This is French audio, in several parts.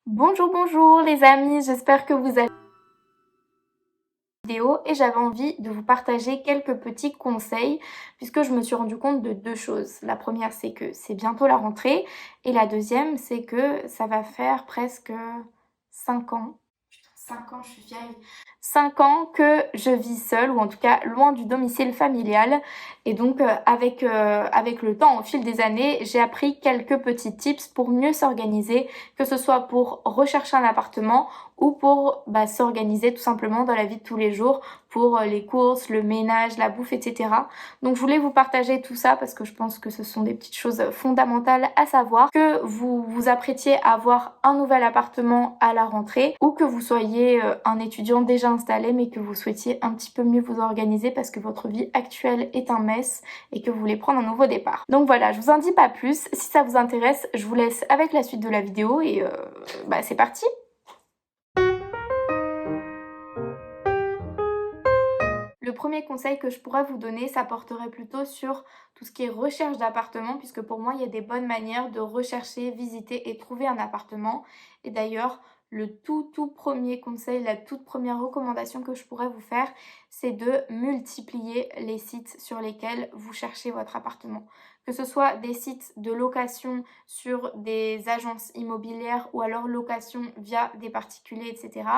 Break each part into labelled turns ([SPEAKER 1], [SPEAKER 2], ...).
[SPEAKER 1] Bonjour, bonjour les amis, j'espère que vous allez vidéo et j'avais envie de vous partager quelques petits conseils puisque je me suis rendu compte de deux choses. La première, c'est que c'est bientôt la rentrée et la deuxième, c'est que ça va faire presque 5 ans. Putain, 5 ans, je suis vieille. 5 ans que je vis seule ou en tout cas loin du domicile familial et donc avec le temps, au fil des années, j'ai appris quelques petits tips pour mieux s'organiser, que ce soit pour rechercher un appartement ou pour s'organiser tout simplement dans la vie de tous les jours pour les courses, le ménage, la bouffe, etc. Donc je voulais vous partager tout ça parce que je pense que ce sont des petites choses fondamentales à savoir, que vous vous apprêtiez à avoir un nouvel appartement à la rentrée ou que vous soyez un étudiant déjà installé mais que vous souhaitiez un petit peu mieux vous organiser parce que votre vie actuelle est un mess et que vous voulez prendre un nouveau départ. Donc voilà, je vous en dis pas plus. Si ça vous intéresse, je vous laisse avec la suite de la vidéo et c'est parti. Le premier conseil que je pourrais vous donner, ça porterait plutôt sur tout ce qui est recherche d'appartement, puisque pour moi, il y a des bonnes manières de rechercher, visiter et trouver un appartement. Et d'ailleurs, le tout premier conseil, la toute première recommandation que je pourrais vous faire, c'est de multiplier les sites sur lesquels vous cherchez votre appartement. Que ce soit des sites de location sur des agences immobilières ou alors location via des particuliers, etc.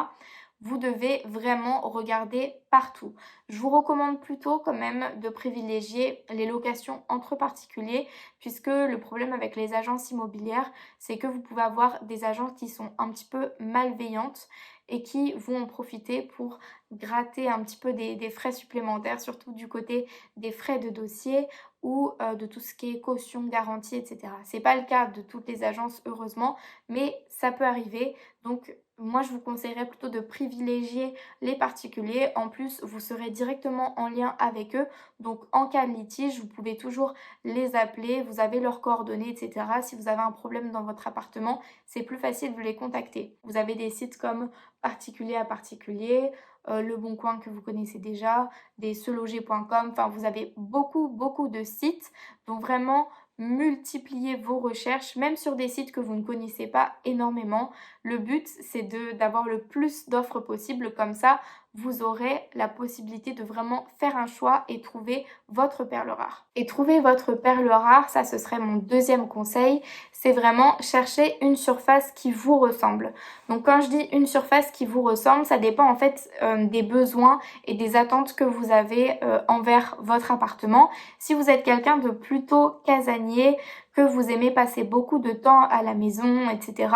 [SPEAKER 1] Vous devez vraiment regarder partout. Je vous recommande plutôt quand même de privilégier les locations entre particuliers puisque le problème avec les agences immobilières, c'est que vous pouvez avoir des agences qui sont un petit peu malveillantes et qui vont en profiter pour gratter un petit peu des frais supplémentaires, surtout du côté des frais de dossier ou de tout ce qui est caution, garantie, etc. C'est pas le cas de toutes les agences, heureusement, mais ça peut arriver. Donc moi, je vous conseillerais plutôt de privilégier les particuliers. En plus, vous serez directement en lien avec eux. Donc, en cas de litige, vous pouvez toujours les appeler. Vous avez leurs coordonnées, etc. Si vous avez un problème dans votre appartement, c'est plus facile de les contacter. Vous avez des sites comme particulier à particulier, Le Bon Coin que vous connaissez déjà, des seloger.com. Enfin, vous avez beaucoup de sites. Donc, vraiment, multipliez vos recherches, même sur des sites que vous ne connaissez pas énormément. Le but, c'est d'avoir le plus d'offres possible, comme ça, vous aurez la possibilité de vraiment faire un choix et trouver votre perle rare. Et trouver votre perle rare, ça ce serait mon deuxième conseil, c'est vraiment chercher une surface qui vous ressemble. Donc quand je dis une surface qui vous ressemble, ça dépend en fait des besoins et des attentes que vous avez envers votre appartement. Si vous êtes quelqu'un de plutôt casanier, que vous aimez passer beaucoup de temps à la maison, etc.,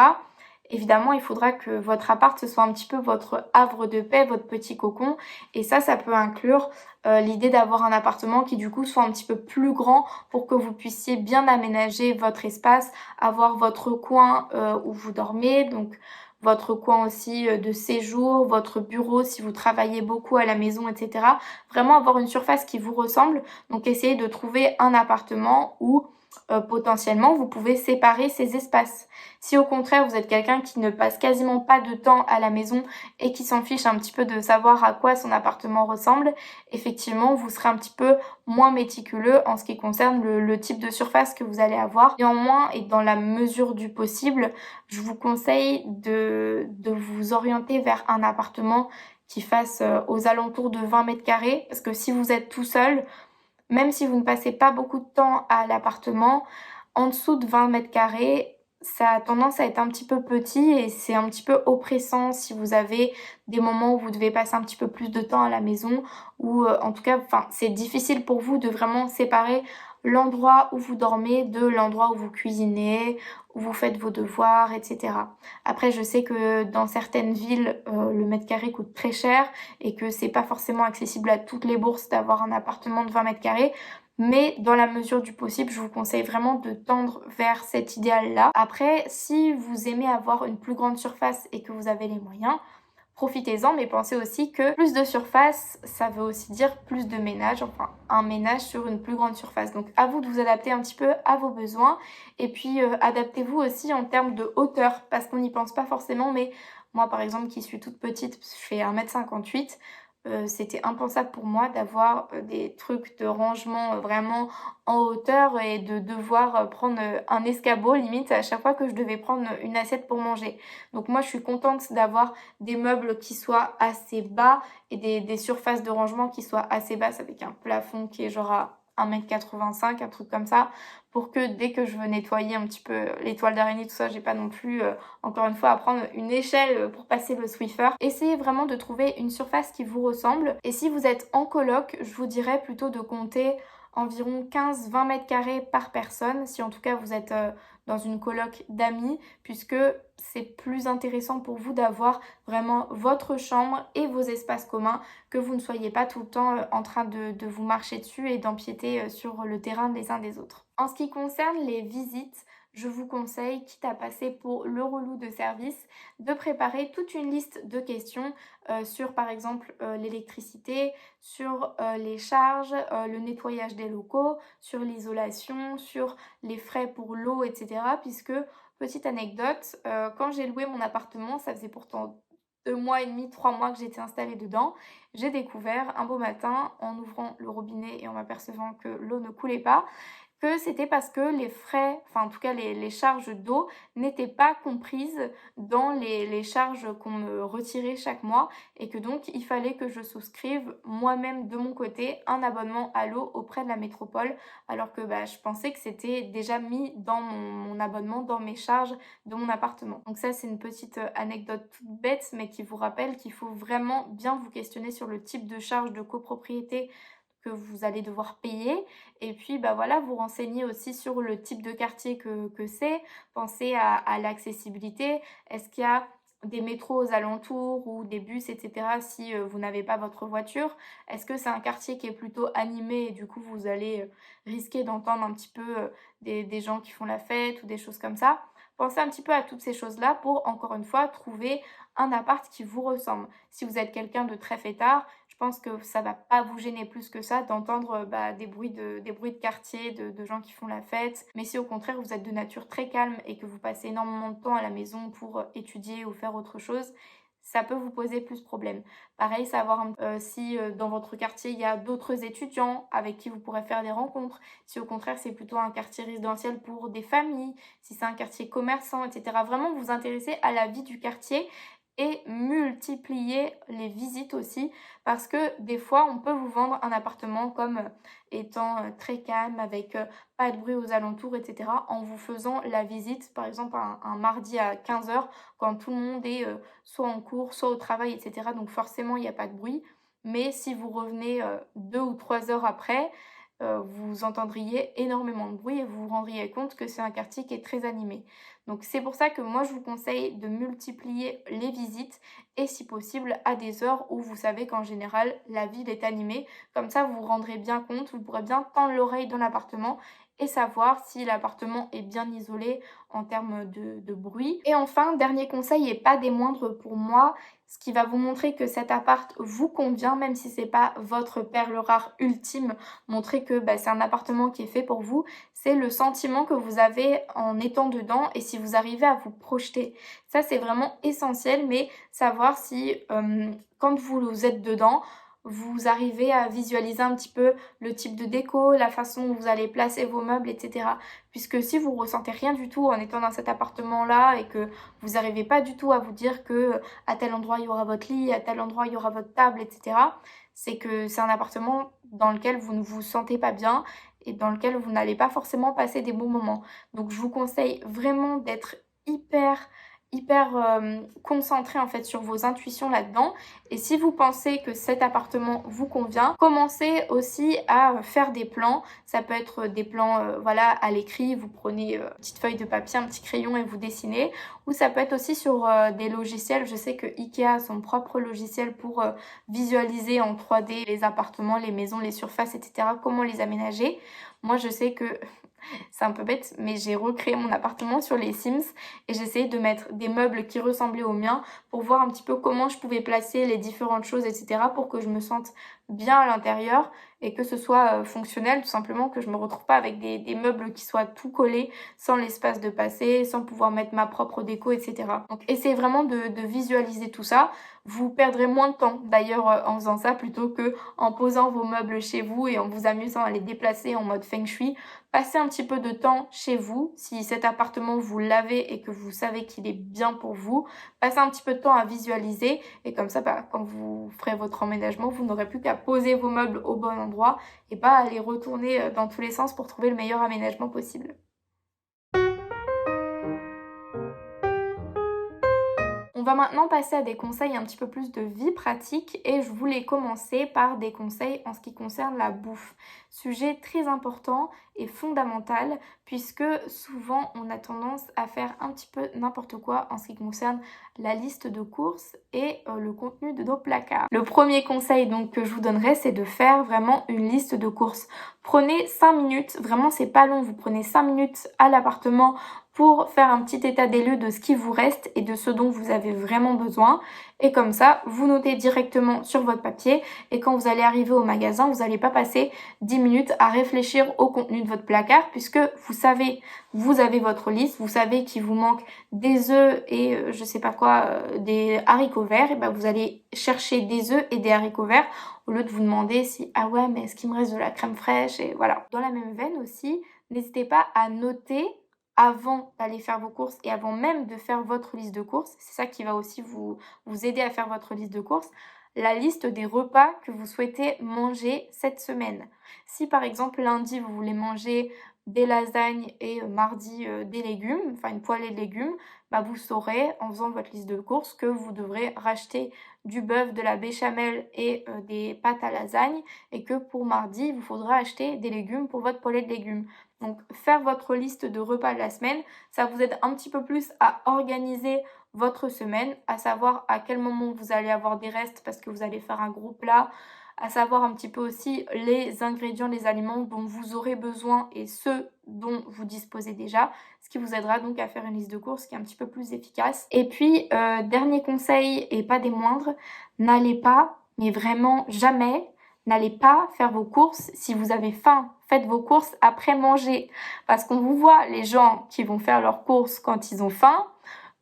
[SPEAKER 1] évidemment, il faudra que votre appart, ce soit un petit peu votre havre de paix, votre petit cocon. Et ça peut inclure l'idée d'avoir un appartement qui du coup soit un petit peu plus grand pour que vous puissiez bien aménager votre espace, avoir votre coin où vous dormez, donc votre coin aussi de séjour, votre bureau si vous travaillez beaucoup à la maison, etc. Vraiment avoir une surface qui vous ressemble. Donc essayez de trouver un appartement où potentiellement vous pouvez séparer ces espaces. Si au contraire vous êtes quelqu'un qui ne passe quasiment pas de temps à la maison et qui s'en fiche un petit peu de savoir à quoi son appartement ressemble, effectivement vous serez un petit peu moins méticuleux en ce qui concerne le type de surface que vous allez avoir. Néanmoins, et dans la mesure du possible, je vous conseille de vous orienter vers un appartement qui fasse aux alentours de 20 mètres carrés, parce que si vous êtes tout seul, même si vous ne passez pas beaucoup de temps à l'appartement, en dessous de 20 mètres carrés, ça a tendance à être un petit peu petit et c'est un petit peu oppressant si vous avez des moments où vous devez passer un petit peu plus de temps à la maison ou en tout cas, c'est difficile pour vous de vraiment séparer l'endroit où vous dormez de l'endroit où vous cuisinez, où vous faites vos devoirs, etc. Après, je sais que dans certaines villes, le mètre carré coûte très cher et que c'est pas forcément accessible à toutes les bourses d'avoir un appartement de 20 mètres carrés. Mais dans la mesure du possible, je vous conseille vraiment de tendre vers cet idéal-là. Après, si vous aimez avoir une plus grande surface et que vous avez les moyens, profitez-en, mais pensez aussi que plus de surface, ça veut aussi dire plus de ménage, enfin un ménage sur une plus grande surface. Donc à vous de vous adapter un petit peu à vos besoins et puis adaptez-vous aussi en termes de hauteur parce qu'on n'y pense pas forcément, mais moi par exemple qui suis toute petite, je fais 1m58, c'était impensable pour moi d'avoir, des trucs de rangement, vraiment en hauteur et de devoir, prendre, un escabeau limite à chaque fois que je devais prendre, une assiette pour manger. Donc moi, je suis contente d'avoir des meubles qui soient assez bas et des surfaces de rangement qui soient assez basses avec un plafond qui est genre à 1,85 m, un truc comme ça, pour que dès que je veux nettoyer un petit peu les toiles d'araignée, tout ça, j'ai pas non plus, encore une fois, à prendre une échelle pour passer le Swiffer. Essayez vraiment de trouver une surface qui vous ressemble. Et si vous êtes en coloc, je vous dirais plutôt de compter environ 15-20 mètres carrés par personne, si en tout cas vous êtes dans une coloc d'amis, puisque c'est plus intéressant pour vous d'avoir vraiment votre chambre et vos espaces communs, que vous ne soyez pas tout le temps en train de vous marcher dessus et d'empiéter sur le terrain des uns des autres. En ce qui concerne les visites, je vous conseille, quitte à passer pour le relou de service, de préparer toute une liste de questions sur par exemple l'électricité, sur les charges, le nettoyage des locaux, sur l'isolation, sur les frais pour l'eau, etc. Puisque, petite anecdote, quand j'ai loué mon appartement, ça faisait pourtant 2 mois et demi, 3 mois que j'étais installée dedans, j'ai découvert un beau matin en ouvrant le robinet et en m'apercevant que l'eau ne coulait pas, que c'était parce que les frais, enfin en tout cas les charges d'eau n'étaient pas comprises dans les charges qu'on me retirait chaque mois et que donc il fallait que je souscrive moi-même de mon côté un abonnement à l'eau auprès de la métropole alors que je pensais que c'était déjà mis dans mon abonnement, dans mes charges de mon appartement. Donc ça c'est une petite anecdote toute bête mais qui vous rappelle qu'il faut vraiment bien vous questionner sur le type de charge de copropriété que vous allez devoir payer et puis, voilà, vous renseigner aussi sur le type de quartier que c'est. Pensez à l'accessibilité. Est-ce qu'il y a des métros aux alentours ou des bus et cetera si, vous n'avez pas votre voiture? Est-ce que c'est un quartier qui est plutôt animé et du coup vous allez, risquer d'entendre un petit peu, des gens qui font la fête ou des choses comme ça? Pensez un petit peu à toutes ces choses-là pour, encore une fois, trouver un appart qui vous ressemble. Si vous êtes quelqu'un de très fêtard, je pense que ça va pas vous gêner plus que ça d'entendre, des bruits de quartier, de gens qui font la fête. Mais si au contraire vous êtes de nature très calme et que vous passez énormément de temps à la maison pour, étudier ou faire autre chose, ça peut vous poser plus problème. Pareil, savoir si, dans votre quartier, il y a d'autres étudiants avec qui vous pourrez faire des rencontres. Si au contraire, c'est plutôt un quartier résidentiel pour des familles, si c'est un quartier commerçant et cetera. Vraiment vous intéresser à la vie du quartier et multiplier les visites aussi parce que des fois on peut vous vendre un appartement comme étant très calme avec pas de bruit aux alentours etc. en vous faisant la visite par exemple un mardi à 15 h quand tout le monde est soit en cours soit au travail etc. Donc forcément il n'y a pas de bruit mais si vous revenez 2 ou 3 heures après vous entendriez énormément de bruit et vous vous rendriez compte que c'est un quartier qui est très animé. Donc c'est pour ça que moi je vous conseille de multiplier les visites et si possible à des heures où vous savez qu'en général la ville est animée. Comme ça vous vous rendrez bien compte, vous pourrez bien tendre l'oreille dans l'appartement et savoir si l'appartement est bien isolé en termes de bruit. Et enfin, dernier conseil et pas des moindres pour moi, ce qui va vous montrer que cet appart vous convient, même si c'est pas votre perle rare ultime, montrer que c'est un appartement qui est fait pour vous, c'est le sentiment que vous avez en étant dedans et si vous arrivez à vous projeter. Ça, c'est vraiment essentiel, mais savoir si quand vous êtes dedans, vous arrivez à visualiser un petit peu le type de déco, la façon dont vous allez placer vos meubles, etc. Puisque si vous ressentez rien du tout en étant dans cet appartement-là et que vous n'arrivez pas du tout à vous dire que à tel endroit il y aura votre lit, à tel endroit il y aura votre table, etc., c'est que c'est un appartement dans lequel vous ne vous sentez pas bien et dans lequel vous n'allez pas forcément passer des bons moments. Donc je vous conseille vraiment d'être hyper concentré en fait sur vos intuitions là-dedans et si vous pensez que cet appartement vous convient, commencez aussi à faire des plans. Ça peut être des plans voilà à l'écrit, vous prenez une petite feuille de papier, un petit crayon et vous dessinez ou ça peut être aussi sur des logiciels. Je sais que Ikea a son propre logiciel pour visualiser en 3D les appartements, les maisons, les surfaces, etc. Comment les aménager. Moi je sais que c'est un peu bête, mais j'ai recréé mon appartement sur les Sims et j'ai essayé de mettre des meubles qui ressemblaient aux miens pour voir un petit peu comment je pouvais placer les différentes choses, etc. pour que je me sente bien à l'intérieur et que ce soit fonctionnel, tout simplement, que je me retrouve pas avec des meubles qui soient tout collés, sans l'espace de passer, sans pouvoir mettre ma propre déco, etc. Donc essayez vraiment de visualiser tout ça. Vous perdrez moins de temps d'ailleurs en faisant ça plutôt que en posant vos meubles chez vous et en vous amusant à les déplacer en mode feng shui. Passez un petit peu de temps chez vous, si cet appartement vous l'avez et que vous savez qu'il est bien pour vous. Passez un petit peu de temps à visualiser et comme ça, quand vous ferez votre emménagement, vous n'aurez plus qu'à poser vos meubles au bon endroit et pas à les retourner dans tous les sens pour trouver le meilleur aménagement possible. On va maintenant passer à des conseils un petit peu plus de vie pratique et je voulais commencer par des conseils en ce qui concerne la bouffe. Sujet très important et fondamental puisque souvent on a tendance à faire un petit peu n'importe quoi en ce qui concerne la liste de courses et le contenu de nos placards. Le premier conseil donc que je vous donnerai, c'est de faire vraiment une liste de courses. Prenez 5 minutes, vraiment c'est pas long, vous prenez 5 minutes à l'appartement pour faire un petit état des lieux de ce qui vous reste et de ce dont vous avez vraiment besoin. Et comme ça, vous notez directement sur votre papier et quand vous allez arriver au magasin, vous n'allez pas passer 10 minutes à réfléchir au contenu de votre placard puisque vous savez, vous avez votre liste, vous savez qu'il vous manque des œufs et je sais pas quoi, des haricots verts, et ben vous allez chercher des œufs et des haricots verts au lieu de vous demander si ah ouais mais est-ce qu'il me reste de la crème fraîche et voilà. Dans la même veine aussi, n'hésitez pas à noter avant d'aller faire vos courses et avant même de faire votre liste de courses, c'est ça qui va aussi vous aider à faire votre liste de courses, la liste des repas que vous souhaitez manger cette semaine. Si par exemple lundi vous voulez manger des lasagnes et mardi des légumes, enfin une poêlée de légumes, bah vous saurez en faisant votre liste de courses que vous devrez racheter du bœuf, de la béchamel et des pâtes à lasagne et que pour mardi il vous faudra acheter des légumes pour votre poêlée de légumes. Donc faire votre liste de repas de la semaine, ça vous aide un petit peu plus à organiser votre semaine, à savoir à quel moment vous allez avoir des restes parce que vous allez faire un gros plat, à savoir un petit peu aussi les ingrédients, les aliments dont vous aurez besoin et ceux dont vous disposez déjà, ce qui vous aidera donc à faire une liste de courses qui est un petit peu plus efficace. Et puis, dernier conseil et pas des moindres, n'allez pas, mais vraiment jamais, n'allez pas faire vos courses si vous avez faim. Faites vos courses après manger. Parce qu'on vous voit, les gens qui vont faire leurs courses quand ils ont faim,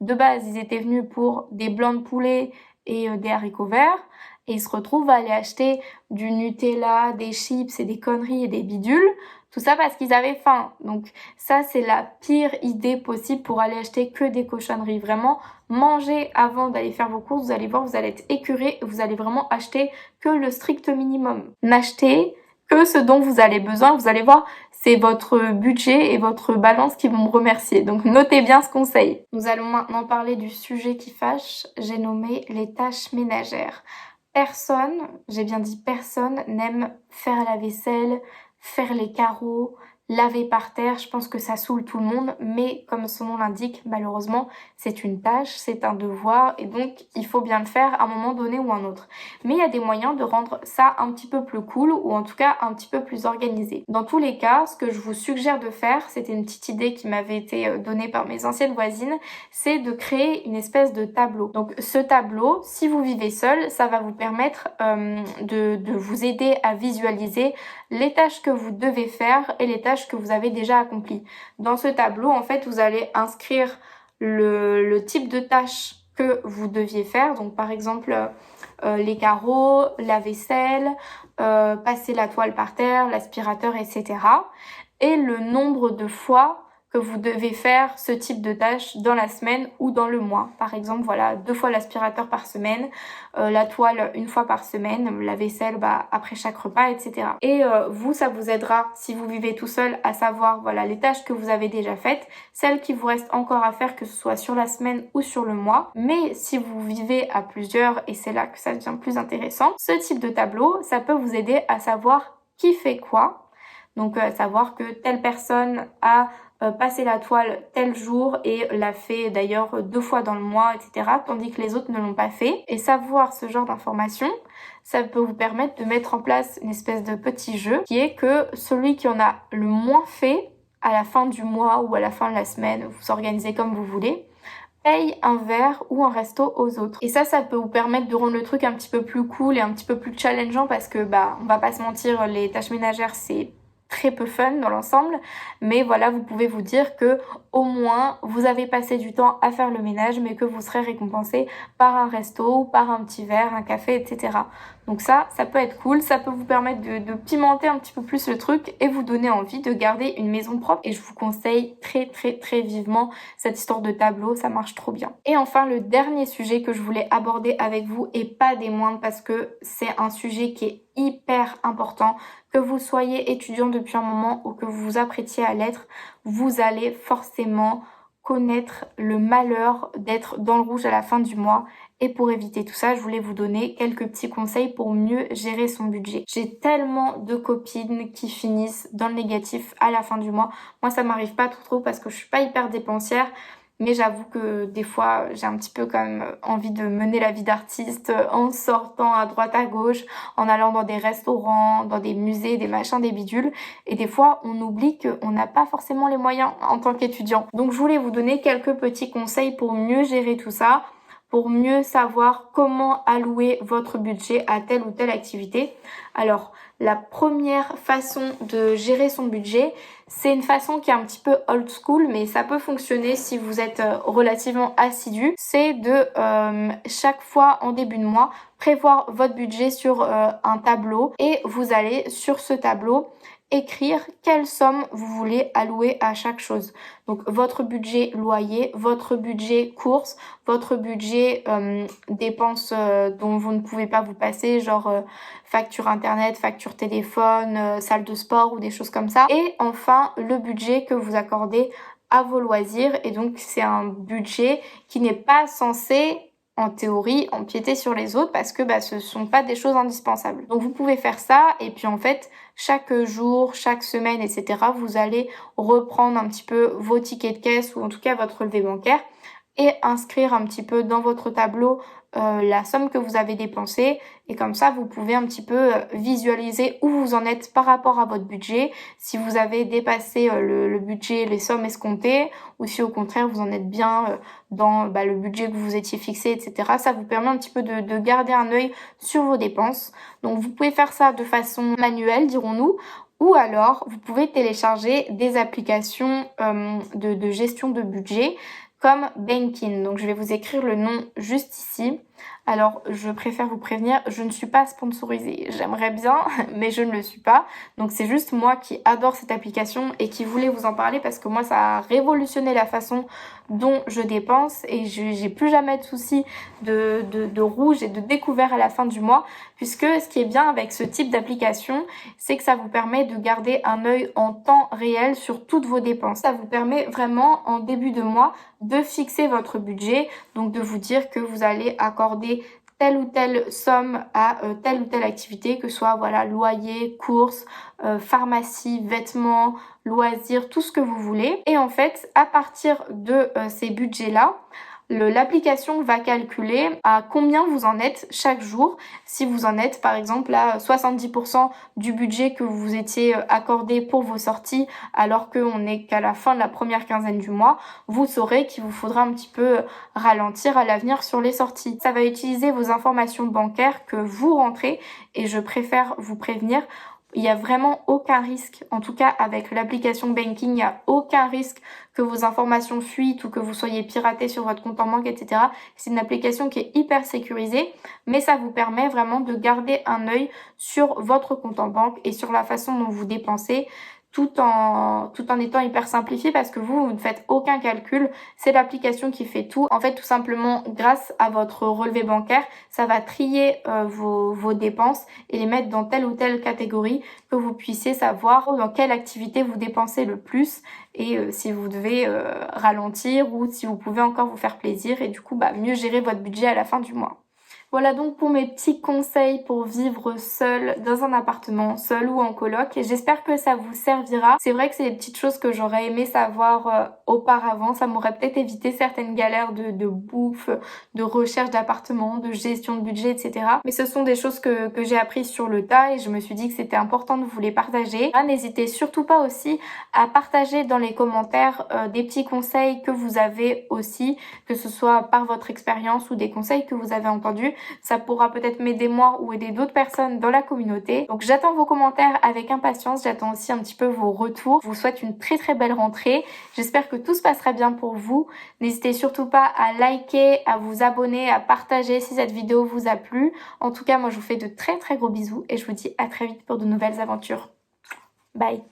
[SPEAKER 1] de base, ils étaient venus pour des blancs de poulet et des haricots verts. Et ils se retrouvent à aller acheter du Nutella, des chips et des conneries et des bidules. Tout ça parce qu'ils avaient faim. Donc ça, c'est la pire idée possible pour aller acheter que des cochonneries. Vraiment, mangez avant d'aller faire vos courses. Vous allez voir, vous allez être écœurés et vous allez vraiment acheter que le strict minimum. N'achetez que ce dont vous avez besoin. Vous allez voir, c'est votre budget et votre balance qui vont me remercier. Donc notez bien ce conseil. Nous allons maintenant parler du sujet qui fâche. J'ai nommé les tâches ménagères. Personne, j'ai bien dit personne, n'aime faire la vaisselle, faire les carreaux, laver par terre. Je pense que ça saoule tout le monde, mais comme son nom l'indique, malheureusement, c'est une tâche, c'est un devoir, et donc il faut bien le faire à un moment donné ou un autre. Mais il y a des moyens de rendre ça un petit peu plus cool, ou en tout cas un petit peu plus organisé. Dans tous les cas, ce que je vous suggère de faire, c'était une petite idée qui m'avait été donnée par mes anciennes voisines, c'est de créer une espèce de tableau. Donc ce tableau, si vous vivez seul, ça va vous permettre de vous aider à visualiser les tâches que vous devez faire et les tâches que vous avez déjà accomplies. Dans ce tableau, en fait, vous allez inscrire le type de tâches que vous deviez faire. Donc par exemple, les carreaux, la vaisselle, passer la toile par terre, l'aspirateur, etc. Et le nombre de fois que vous devez faire ce type de tâche dans la semaine ou dans le mois. Par exemple, voilà, 2 fois l'aspirateur par semaine, la toile 1 fois par semaine, la vaisselle après chaque repas, etc. Et vous, ça vous aidera, si vous vivez tout seul, à savoir voilà les tâches que vous avez déjà faites, celles qui vous restent encore à faire, que ce soit sur la semaine ou sur le mois. Mais si vous vivez à plusieurs, et c'est là que ça devient plus intéressant, ce type de tableau, ça peut vous aider à savoir qui fait quoi. Donc savoir que telle personne a passé la toile tel jour et l'a fait d'ailleurs 2 fois dans le mois, etc. Tandis que les autres ne l'ont pas fait. Et savoir ce genre d'informations, ça peut vous permettre de mettre en place une espèce de petit jeu qui est que celui qui en a le moins fait à la fin du mois ou à la fin de la semaine, vous organisez comme vous voulez, paye un verre ou un resto aux autres. Et ça peut vous permettre de rendre le truc un petit peu plus cool et un petit peu plus challengeant parce que on va pas se mentir, les tâches ménagères c'est très peu fun dans l'ensemble, mais voilà, vous pouvez vous dire que au moins vous avez passé du temps à faire le ménage, mais que vous serez récompensé par un resto ou par un petit verre, un café, etc. Donc ça peut être cool, ça peut vous permettre de pimenter un petit peu plus le truc et vous donner envie de garder une maison propre. Et je vous conseille très vivement cette histoire de tableau, ça marche trop bien. Et enfin, le dernier sujet que je voulais aborder avec vous, et pas des moindres parce que c'est un sujet qui est hyper important, que vous soyez étudiant depuis un moment ou que vous vous apprêtiez à l'être, vous allez forcément connaître le malheur d'être dans le rouge à la fin du mois. Et pour éviter tout ça, je voulais vous donner quelques petits conseils pour mieux gérer son budget. J'ai tellement de copines qui finissent dans le négatif à la fin du mois. Moi, ça m'arrive pas trop parce que je suis pas hyper dépensière. Mais j'avoue que des fois, j'ai un petit peu quand même envie de mener la vie d'artiste en sortant à droite à gauche, en allant dans des restaurants, dans des musées, des machins, des bidules. Et des fois, on oublie qu'on n'a pas forcément les moyens en tant qu'étudiant. Donc, je voulais vous donner quelques petits conseils pour mieux gérer tout ça, pour mieux savoir comment allouer votre budget à telle ou telle activité. Alors, la première façon de gérer son budget, c'est une façon qui est un petit peu old school, mais ça peut fonctionner si vous êtes relativement assidu. C'est de chaque fois en début de mois, prévoir votre budget sur un tableau et vous allez sur ce tableau écrire quelle somme vous voulez allouer à chaque chose. Donc votre budget loyer, votre budget courses, votre budget dépenses dont vous ne pouvez pas vous passer, genre facture internet, facture téléphone, salle de sport ou des choses comme ça. Et enfin le budget que vous accordez à vos loisirs. Et donc c'est un budget qui n'est pas censé en théorie empiéter sur les autres parce que ce sont pas des choses indispensables. Donc vous pouvez faire ça et puis en fait chaque jour, chaque semaine, etc. vous allez reprendre un petit peu vos tickets de caisse ou en tout cas votre relevé bancaire et inscrire un petit peu dans votre tableau la somme que vous avez dépensée et comme ça vous pouvez un petit peu visualiser où vous en êtes par rapport à votre budget, si vous avez dépassé le budget, les sommes escomptées ou si au contraire vous en êtes bien dans le budget que vous étiez fixé, etc. Ça vous permet un petit peu de garder un œil sur vos dépenses. Donc vous pouvez faire ça de façon manuelle, dirons-nous, ou alors vous pouvez télécharger des applications de gestion de budget comme Bankin. Donc je vais vous écrire le nom juste ici. Alors je préfère vous prévenir, je ne suis pas sponsorisée. J'aimerais bien, mais je ne le suis pas. Donc c'est juste moi qui adore cette application et qui voulais vous en parler parce que moi ça a révolutionné la façon dont je dépense et j'ai plus jamais de soucis de rouge et de découvert à la fin du mois, puisque ce qui est bien avec ce type d'application, c'est que ça vous permet de garder un œil en temps réel sur toutes vos dépenses. Ça vous permet vraiment en début de mois de fixer votre budget, donc de vous dire que vous allez accorder telle ou telle somme à telle ou telle activité, que ce soit loyer, courses, pharmacie, vêtements, loisirs, tout ce que vous voulez. Et en fait, à partir de ces budgets-là, l'application va calculer à combien vous en êtes chaque jour. Si vous en êtes par exemple à 70% du budget que vous étiez accordé pour vos sorties alors qu'on n'est qu'à la fin de la première quinzaine du mois, vous saurez qu'il vous faudra un petit peu ralentir à l'avenir sur les sorties. Ça va utiliser vos informations bancaires que vous rentrez et je préfère vous prévenir, il n'y a vraiment aucun risque, en tout cas avec l'application Banking, il n'y a aucun risque que vos informations fuitent ou que vous soyez piraté sur votre compte en banque, etc. C'est une application qui est hyper sécurisée, mais ça vous permet vraiment de garder un œil sur votre compte en banque et sur la façon dont vous dépensez, tout en étant hyper simplifié parce que vous ne faites aucun calcul, c'est l'application qui fait tout. En fait, tout simplement, grâce à votre relevé bancaire, ça va trier vos dépenses et les mettre dans telle ou telle catégorie, que vous puissiez savoir dans quelle activité vous dépensez le plus et si vous devez ralentir ou si vous pouvez encore vous faire plaisir et du coup mieux gérer votre budget à la fin du mois. Voilà donc pour mes petits conseils pour vivre seul dans un appartement, seul ou en coloc. Et j'espère que ça vous servira. C'est vrai que c'est des petites choses que j'aurais aimé savoir auparavant. Ça m'aurait peut-être évité certaines galères de bouffe, de recherche d'appartement, de gestion de budget, etc. Mais ce sont des choses que j'ai apprises sur le tas et je me suis dit que c'était important de vous les partager. N'hésitez surtout pas aussi à partager dans les commentaires des petits conseils que vous avez aussi, que ce soit par votre expérience ou des conseils que vous avez entendus. Ça pourra peut-être m'aider moi ou aider d'autres personnes dans la communauté. Donc j'attends vos commentaires avec impatience, j'attends aussi un petit peu vos retours. Je vous souhaite une très très belle rentrée. J'espère que tout se passera bien pour vous. N'hésitez surtout pas à liker, à vous abonner, à partager si cette vidéo vous a plu. En tout cas, moi je vous fais de très très gros bisous et je vous dis à très vite pour de nouvelles aventures. Bye!